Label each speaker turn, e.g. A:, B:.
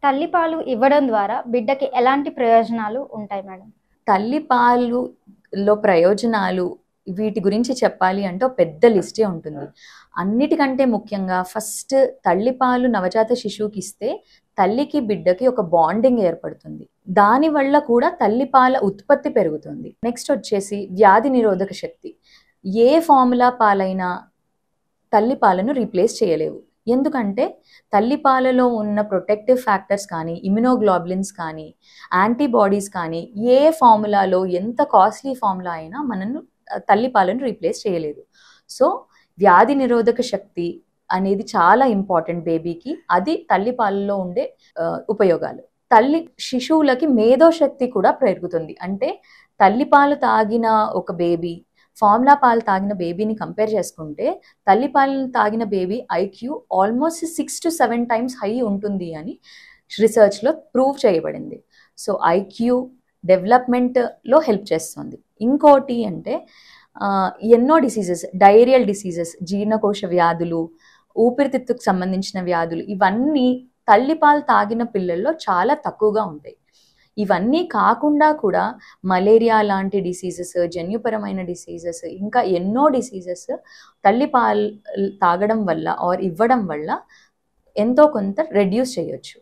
A: తల్లిపాలు ఇవ్వడం ద్వారా బిడ్డకి ఎలాంటి ప్రయోజనాలు ఉంటాయి మేడం?
B: తల్లిపాలులో ప్రయోజనాలు వీటి గురించి చెప్పాలి అంటే ఒక పెద్ద లిస్టే ఉంటుంది. అన్నిటికంటే ముఖ్యంగా ఫస్ట్ తల్లిపాలు నవజాత శిశువుకి ఇస్తే తల్లికి బిడ్డకి ఒక బాండింగ్ ఏర్పడుతుంది. దానివల్ల కూడా తల్లిపాల ఉత్పత్తి పెరుగుతుంది. నెక్స్ట్ వచ్చేసి వ్యాధి నిరోధక శక్తి. ఏ ఫార్ములా పాలైనా తల్లిపాలను రీప్లేస్ చేయలేవు. ఎందుకంటే తల్లిపాలలో ఉన్న ప్రొటెక్టివ్ ఫ్యాక్టర్స్ కానీ, ఇమ్యునోగ్లోబులిన్స్ కానీ, యాంటీబాడీస్ కానీ ఏ ఫార్ములాలో ఎంత కాస్ట్లీ ఫార్ములా అయినా మనను తల్లిపాలను రీప్లేస్ చేయలేదు. సో వ్యాధి నిరోధక శక్తి అనేది చాలా ఇంపార్టెంట్ బేబీకి. అది తల్లిపాలలో ఉండే ఉపయోగాలు. శిశువులకి మేధోశక్తి కూడా పెరుగుతుంది. అంటే తల్లిపాలు తాగిన ఒక బేబీ ఫార్ములా పాలు తాగిన బేబీని కంపేర్ చేసుకుంటే తల్లిపాలను తాగిన baby IQ almost 6 to 7 times high ఉంటుంది అని రీసెర్చ్లో ప్రూవ్ చేయబడింది. సో ఐక్యూ డెవలప్మెంట్లో హెల్ప్ చేస్తుంది. ఇంకోటి అంటే ఎన్నో డిసీజెస్, డైరియల్ డిసీజెస్, జీర్ణకోశ వ్యాధులు, ఊపిరితిత్తుకు సంబంధించిన వ్యాధులు, ఇవన్నీ తల్లిపాలు తాగిన పిల్లల్లో చాలా తక్కువగా ఉంటాయి. ఇవన్నీ కాకుండా కూడా మలేరియా లాంటి డిసీజెస్, జన్యుపరమైన డిసీజెస్, ఇంకా ఎన్నో డిసీజెస్ తల్లిపాలు తాగడం వల్ల ఆర్ ఇవ్వడం వల్ల ఎంతో కొంత రెడ్యూస్ చేయొచ్చు.